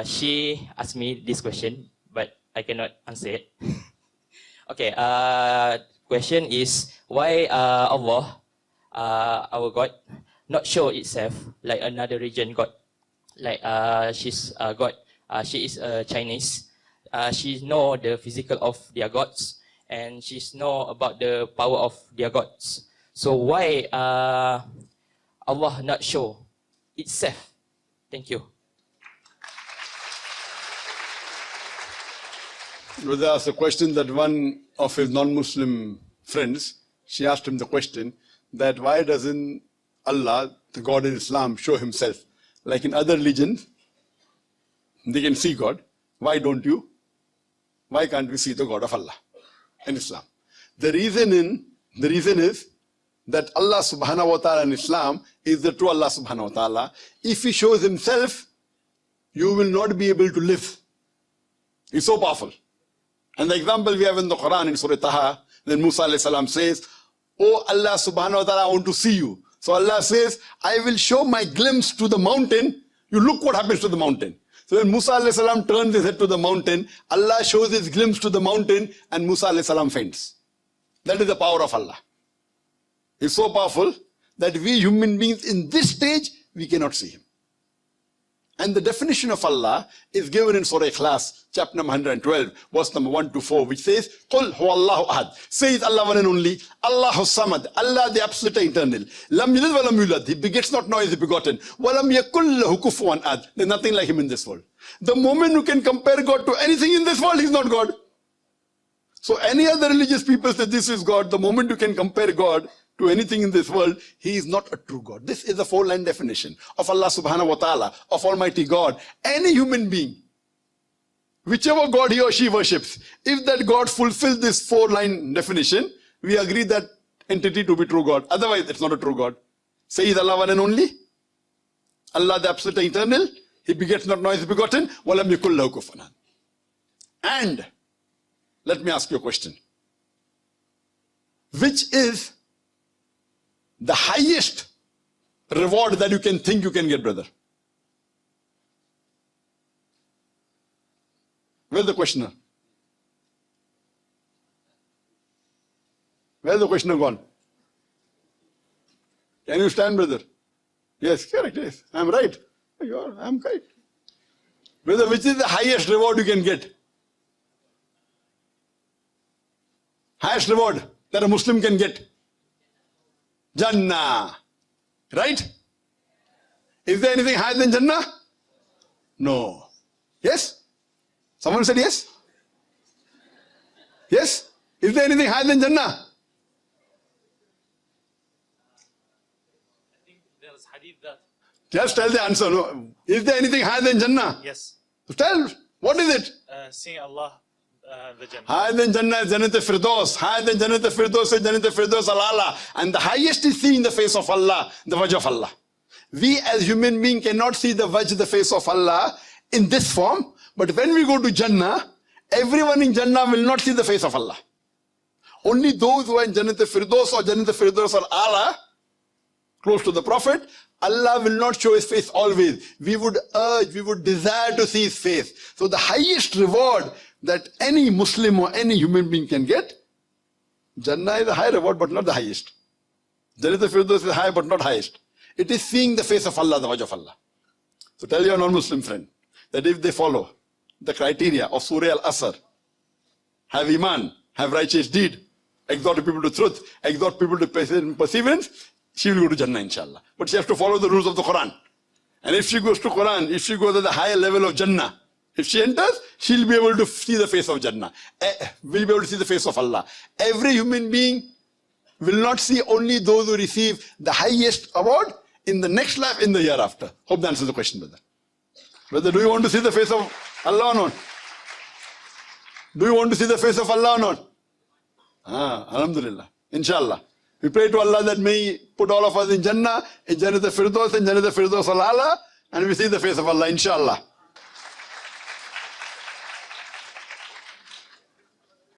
She asked me this question, but I cannot answer it. Okay. Question is why Allah, our God, not show itself like another religion God, like she's God. She is Chinese. She know the physical of their gods, and she's know about the power of their gods. So why Allah not show itself? Thank you. Brother asked a question that one of his non-Muslim friends, she asked him the question that why doesn't Allah, the God in Islam, show himself? Like in other religions, they can see God. Why don't you? Why can't we see the God of Allah in Islam? The reason is that Allah subhanahu wa ta'ala in Islam is the true Allah subhanahu wa ta'ala. If He shows Himself, you will not be able to live. He's so powerful. And the example we have in the Quran in Surah Taha, then Musa alayhi salam says, "Oh Allah subhanahu wa ta'ala, I want to see you." So Allah says, "I will show my glimpse to the mountain. You look what happens to the mountain." So when Musa alayhi salam turns his head to the mountain, Allah shows his glimpse to the mountain and Musa alayhi salam faints. That is the power of Allah. He's so powerful that we human beings in this stage, we cannot see Him. And the definition of Allah is given in Surah Ikhlas, chapter number 112, verse number 1 to 4, which says, "Qul huwa Allahu ahad." Says Allah one and only, Allahu samad, Allah the absolute eternal. Lam yalid wa lam yulad, He begets not nor is He begotten. Wa lam yakul lahu kufuwan ahad. There's nothing like Him in this world. The moment you can compare God to anything in this world, He's not God. So any other religious people say this is God. The moment you can compare God to anything in this world, He is not a true God. This is the 4-line definition of Allah subhanahu wa ta'ala, of Almighty God. Any human being, whichever God he or she worships, if that God fulfills this 4-line definition, we agree that entity to be true God. Otherwise, it's not a true God. Says Allah one and only, Allah the absolute eternal, He begets not nor is begotten, walam yakul lahu kufuwan ahad. And let me ask you a question. Which is the highest reward that you can think you can get, brother? Where's the questioner? Where's the questioner gone? Can you stand, brother? Yes, correct, yes. I'm right. I'm right. Brother, which is the highest reward you can get? Highest reward that a Muslim can get? Jannah. Right? Is there anything higher than Jannah? No. Yes? Someone said yes? Yes? Is there anything higher than Jannah? I think there's hadith that. Just tell the answer. No. Is there anything higher than Jannah? Yes. So tell, what is it? Seeing Allah, the Jannah. Higher than Jannah is Jannat al-Firdaus. Higher than Jannat al-Firdaus is Jannat al-Firdaus al-Ala. And the highest is seeing the face of Allah, the wajh of Allah. We as human beings cannot see the wajh, the face of Allah in this form. But when we go to Jannah, everyone in Jannah will not see the face of Allah. Only those who are in Jannat al-Firdaus or Jannat al-Firdaus al-Ala, close to the Prophet, Allah will not show His face always. We would urge, we would desire to see His face. So the highest reward that any Muslim or any human being can get, Jannah is a high reward but not the highest. Jannat al-Firdaus is high but not highest. It is seeing the face of Allah, the wajh of Allah. So tell your non-Muslim friend that if they follow the criteria of Surah Al-Asr, have Iman, have righteous deed, exhort people to truth, exhort people to perseverance, she will go to Jannah inshallah. But she has to follow the rules of the Quran. And if she goes to Quran, if she goes to the higher level of Jannah, if she enters, she'll be able to see the face of Jannah. Will be able to see the face of Allah. Every human being will not see, only those who receive the highest award in the next life, in the hereafter. Hope that answers the question, brother. Brother, do you want to see the face of Allah or not? Do you want to see the face of Allah or not? Alhamdulillah. Inshallah. We pray to Allah that may He put all of us in Jannah, in Jannat al-Firdaus, in Jannat al-Firdaus al-Ala, and we see the face of Allah, inshallah.